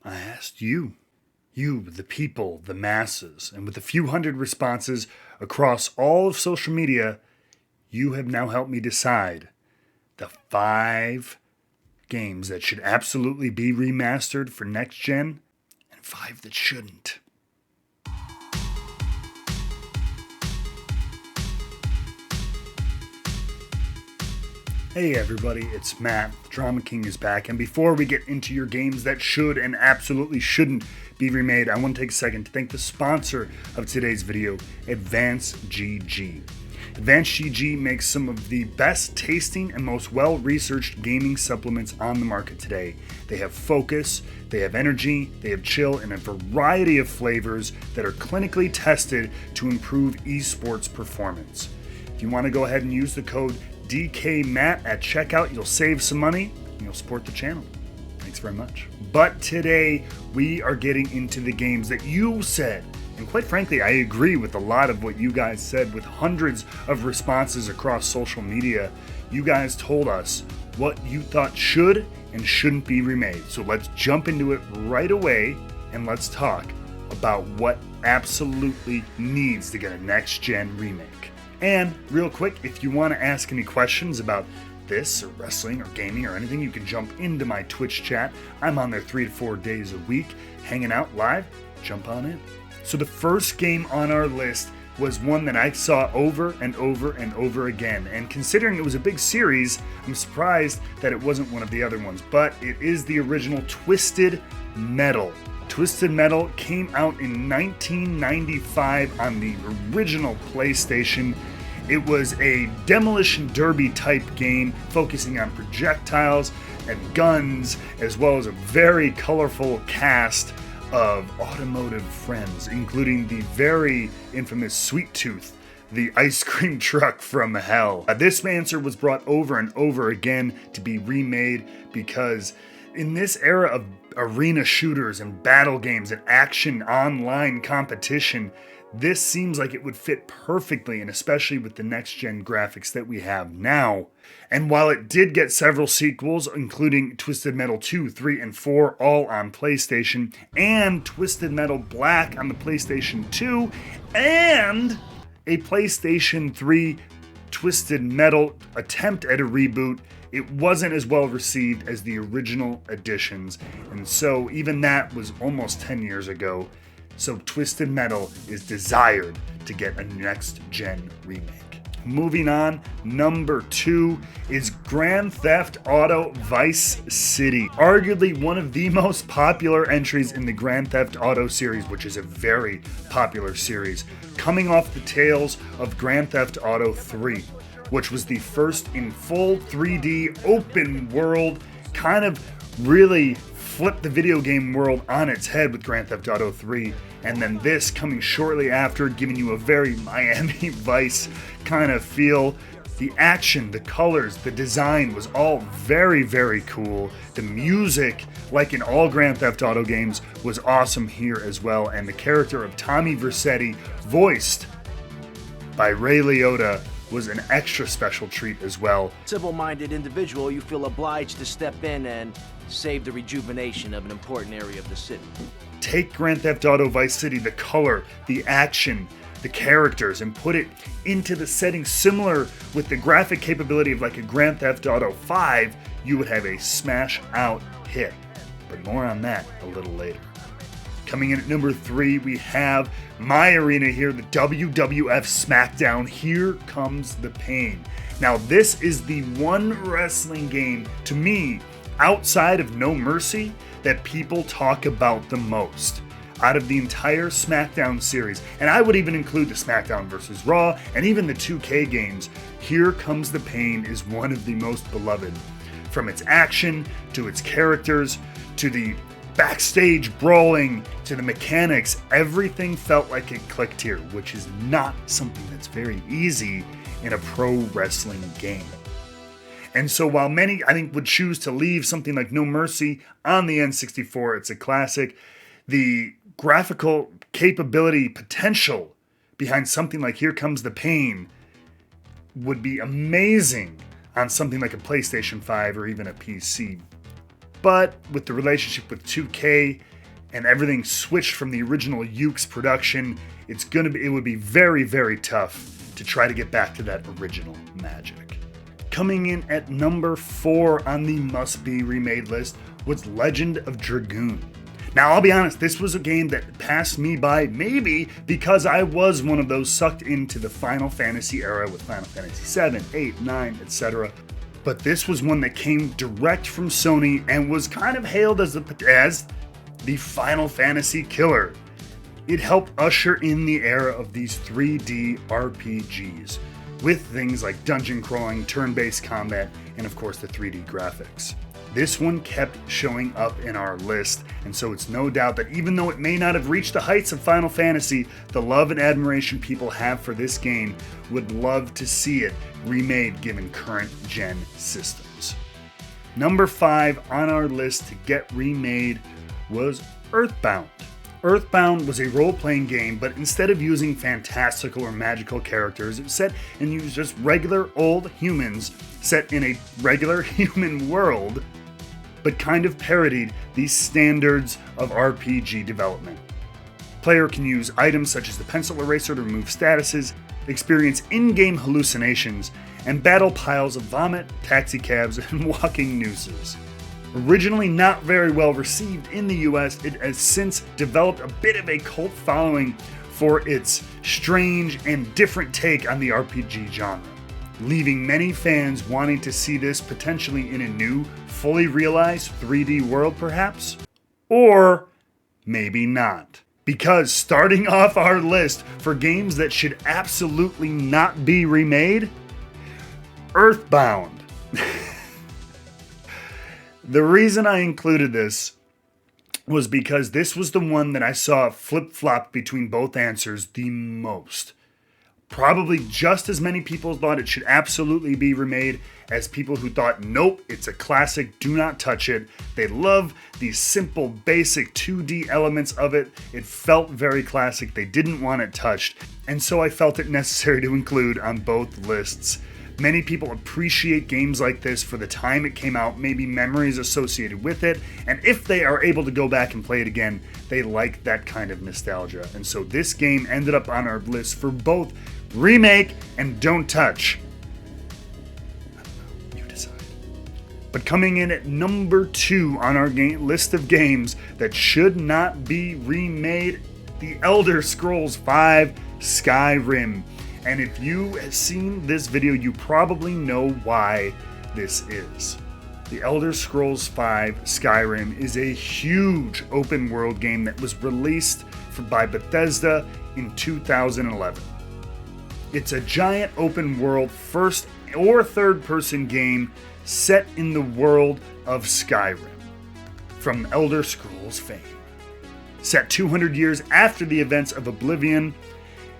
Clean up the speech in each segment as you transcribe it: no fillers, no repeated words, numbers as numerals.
I asked you, the people, the masses, and with a few hundred responses across all of social media, you have now helped me decide the 5 games that should absolutely be remastered for next gen and 5 that shouldn't. Hey everybody, it's Matt. Drama King is back, and before we get into your games that should and absolutely shouldn't be remade, I want to take a second to thank the sponsor of today's video, Advanced GG. Advanced GG makes some of the best tasting and most well-researched gaming supplements on the market today. They have focus, they have energy, they have chill, and a variety of flavors that are clinically tested to improve esports performance. If you want to go ahead and use the code DKMAT at checkout, you'll save some money and you'll support the channel. Thanks very much. But today we are getting into the games that you said, and quite frankly, I agree with a lot of what you guys said. With hundreds of responses across social media, you guys told us what you thought should and shouldn't be remade. So let's jump into it right away and let's talk about what absolutely needs to get a next-gen remake. And real quick, if you want to ask any questions about this or wrestling or gaming or anything, you can jump into my Twitch chat. I'm on there 3 to 4 days a week, hanging out live. Jump on in. So the first game on our list was one that I saw over and over and over again. And considering it was a big series, I'm surprised that it wasn't one of the other ones. But it is the original Twisted Metal. Twisted Metal came out in 1995 on the original PlayStation. It was a demolition derby type game focusing on projectiles and guns, as well as a very colorful cast of automotive friends, including the very infamous Sweet Tooth, the ice cream truck from hell. This answer was brought over and over again to be remade because in this era of arena shooters and battle games and action online competition, this seems like it would fit perfectly, and especially with the next-gen graphics that we have now. And while it did get several sequels, including Twisted Metal 2, 3, and 4, all on PlayStation, and Twisted Metal Black on the PlayStation 2, and a PlayStation 3 Twisted Metal attempt at a reboot, it wasn't as well received as the original editions, and so even that was almost 10 years ago. So Twisted Metal is desired to get a next-gen remake. Moving on, number 2 is Grand Theft Auto Vice City. Arguably one of the most popular entries in the Grand Theft Auto series, which is a very popular series, coming off the tails of Grand Theft Auto 3. Which was the first in full 3D open world, kind of really flipped the video game world on its head with Grand Theft Auto 3, and then this coming shortly after, giving you a very Miami Vice kind of feel. The action, the colors, the design was all very, very cool. The music, like in all Grand Theft Auto games, was awesome here as well, and the character of Tommy Vercetti, voiced by Ray Liotta, was an extra special treat as well. Civil-minded individual, you feel obliged to step in and save the rejuvenation of an important area of the city. Take Grand Theft Auto Vice City, the color, the action, the characters, and put it into the setting similar with the graphic capability of like a Grand Theft Auto 5, you would have a smash-out hit. But more on that a little later. Coming in at number 3, we have my arena here, the WWF SmackDown. Here Comes the Pain. Now, this is the one wrestling game, to me, outside of No Mercy, that people talk about the most out of the entire SmackDown series. And I would even include the SmackDown vs. Raw and even the 2K games. Here Comes the Pain is one of the most beloved. From its action, to its characters, to the backstage brawling, to the mechanics, everything felt like it clicked here, which is not something that's very easy in a pro wrestling game. And so while many, I think, would choose to leave something like No Mercy on the N64, it's a classic, the graphical capability potential behind something like Here Comes the Pain would be amazing on something like a PlayStation 5 or even a PC. But with the relationship with 2K and everything switched from the original Yuke's production, it would be very, very tough to try to get back to that original magic. Coming in at number 4 on the must-be remade list was Legend of Dragoon. Now, I'll be honest, this was a game that passed me by, maybe because I was one of those sucked into the Final Fantasy era with Final Fantasy 7, 8, 9, etc. But this was one that came direct from Sony and was kind of hailed as the Final Fantasy killer. It helped usher in the era of these 3D RPGs, with things like dungeon crawling, turn-based combat, and of course the 3D graphics. This one kept showing up in our list, and so it's no doubt that even though it may not have reached the heights of Final Fantasy, the love and admiration people have for this game would love to see it remade given current gen systems. Number 5 on our list to get remade was Earthbound. Earthbound was a role-playing game, but instead of using fantastical or magical characters, it was set and used just regular old humans set in a regular human world, but kind of parodied the standards of RPG development. Player can use items such as the pencil eraser to remove statuses, experience in-game hallucinations, and battle piles of vomit, taxicabs, and walking nooses. Originally not very well received in the US, it has since developed a bit of a cult following for its strange and different take on the RPG genre, leaving many fans wanting to see this potentially in a new, fully realized 3D world perhaps? Or maybe not. Because starting off our list for games that should absolutely not be remade, Earthbound. The reason I included this was because this was the one that I saw flip-flop between both answers the most. Probably just as many people thought it should absolutely be remade as people who thought, nope, it's a classic, do not touch it. They love these simple, basic 2D elements of it. It felt very classic. They didn't want it touched. And so I felt it necessary to include on both lists. Many people appreciate games like this for the time it came out, maybe memories associated with it, and if they are able to go back and play it again, they like that kind of nostalgia. And so this game ended up on our list for both Remake and Don't Touch. You decide. But coming in at number 2 on our list of games that should not be remade, The Elder Scrolls V Skyrim. And if you have seen this video, you probably know why this is. The Elder Scrolls V Skyrim is a huge open world game that was released by Bethesda in 2011. It's a giant open world first or third person game set in the world of Skyrim from Elder Scrolls fame. Set 200 years after the events of Oblivion,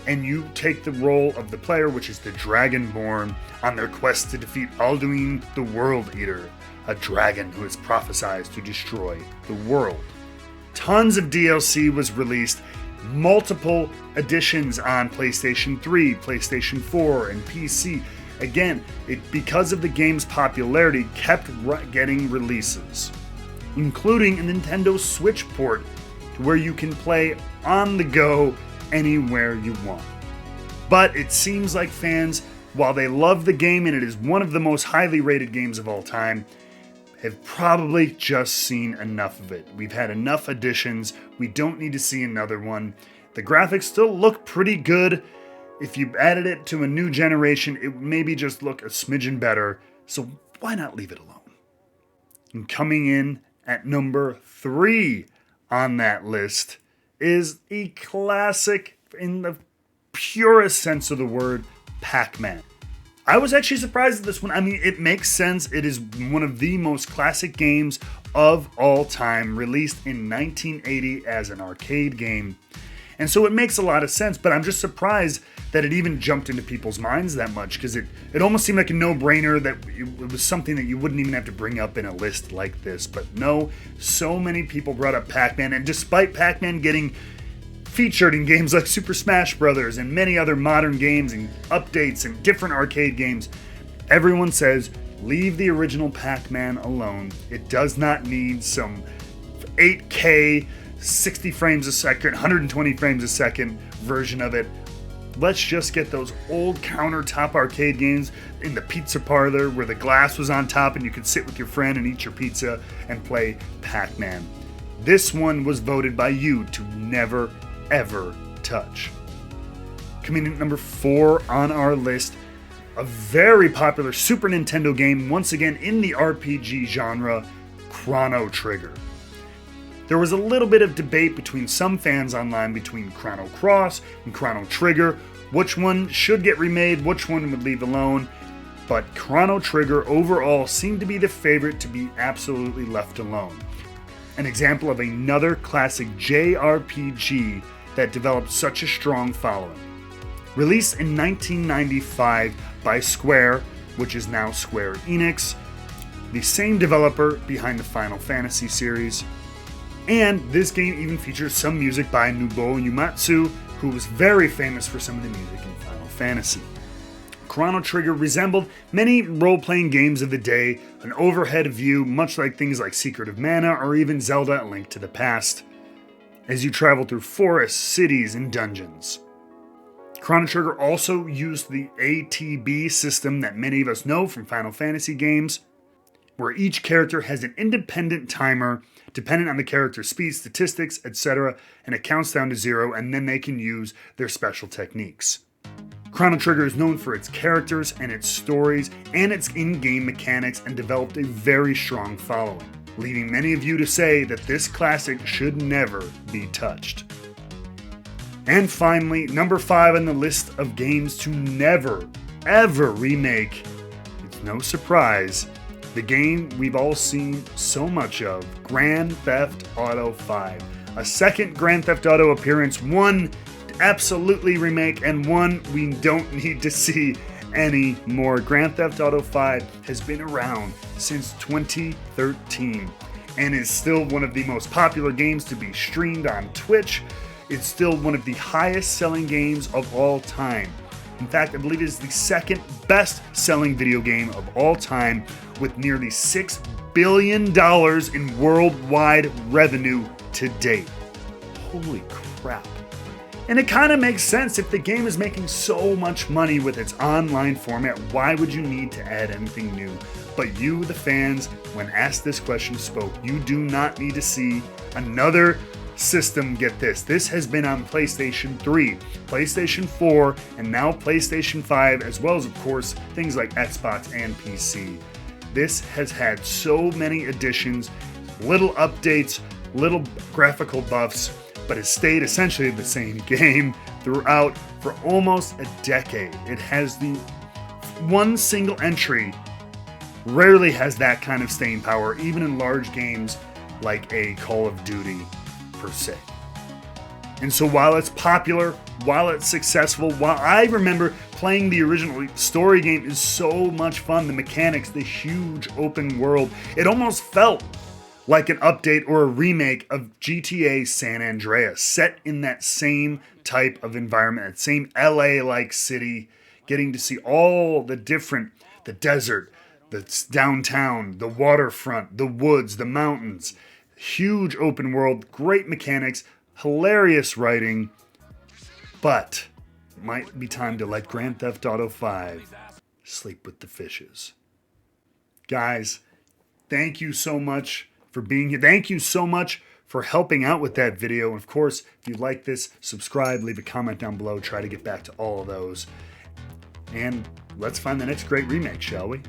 and you take the role of the player, which is the Dragonborn, on their quest to defeat Alduin the World Eater, a dragon who is prophesied to destroy the world. Tons of DLC was released, multiple editions on PlayStation 3, PlayStation 4, and PC. Again, because of the game's popularity, kept getting releases, including a Nintendo Switch port to where you can play on the go anywhere you want. But it seems like fans, while they love the game and it is one of the most highly rated games of all time, have probably just seen enough of it. We've had enough editions. We don't need to see another one. The graphics still look pretty good. If you added it to a new generation, it would maybe just look a smidgen better. So why not leave it alone? And coming in at number 3 on that list is a classic in the purest sense of the word, Pac-Man. I was actually surprised at this one. I mean, it makes sense. It is one of the most classic games of all time, released in 1980 as an arcade game. And so it makes a lot of sense, but I'm just surprised that it even jumped into people's minds that much, because it almost seemed like a no-brainer, that it was something that you wouldn't even have to bring up in a list like this. But no, so many people brought up Pac-Man, and despite Pac-Man getting featured in games like Super Smash Bros. And many other modern games and updates and different arcade games, everyone says, leave the original Pac-Man alone. It does not need some 8K 60 frames a second, 120 frames a second version of it. Let's just get those old countertop arcade games in the pizza parlor where the glass was on top and you could sit with your friend and eat your pizza and play Pac-Man. This one was voted by you to never, ever touch. Coming in at number 4 on our list, a very popular Super Nintendo game, once again in the RPG genre, Chrono Trigger. There was a little bit of debate between some fans online between Chrono Cross and Chrono Trigger, which one should get remade, which one would leave alone, but Chrono Trigger overall seemed to be the favorite to be absolutely left alone. An example of another classic JRPG that developed such a strong following. Released in 1995 by Square, which is now Square Enix, the same developer behind the Final Fantasy series. And this game even features some music by Nobuo Uematsu, who was very famous for some of the music in Final Fantasy. Chrono Trigger resembled many role-playing games of the day, an overhead view, much like things like Secret of Mana or even Zelda: A Link to the Past, as you travel through forests, cities, and dungeons. Chrono Trigger also used the ATB system that many of us know from Final Fantasy games, where each character has an independent timer dependent on the character's speed, statistics, etc., and it counts down to 0, and then they can use their special techniques. Chrono Trigger is known for its characters and its stories and its in-game mechanics and developed a very strong following, leading many of you to say that this classic should never be touched. And finally, number 5 on the list of games to never, ever remake. It's no surprise, the game we've all seen so much of, Grand Theft Auto 5. A second Grand Theft Auto appearance, one absolutely remake, and one we don't need to see anymore. Grand Theft Auto 5 has been around since 2013 and is still one of the most popular games to be streamed on Twitch. It's still one of the highest selling games of all time. In fact, I believe it is the second best selling video game of all time, with nearly $6 billion in worldwide revenue to date. Holy crap. And it kind of makes sense. If the game is making so much money with its online format, why would you need to add anything new? But you, the fans, when asked this question, spoke. You do not need to see another system get this. This has been on PlayStation 3, PlayStation 4, and now PlayStation 5, as well as, of course, things like Xbox and PC. This has had so many additions, little updates, little graphical buffs, but has stayed essentially the same game throughout for almost a decade. It has the one single entry, rarely has that kind of staying power, even in large games like a Call of Duty per se. And so while it's popular, while it's successful, while I remember playing the original story game is so much fun, the mechanics, the huge open world, it almost felt like an update or a remake of GTA San Andreas, set in that same type of environment, that same LA-like city, getting to see all the different, the desert, the downtown, the waterfront, the woods, the mountains, huge open world, great mechanics, hilarious writing, but it might be time to let Grand Theft Auto 5 sleep with the fishes. Guys, thank you so much for being here. Thank you so much for helping out with that video. And of course, if you like this, subscribe, leave a comment down below, try to get back to all of those. And let's find the next great remake, shall we?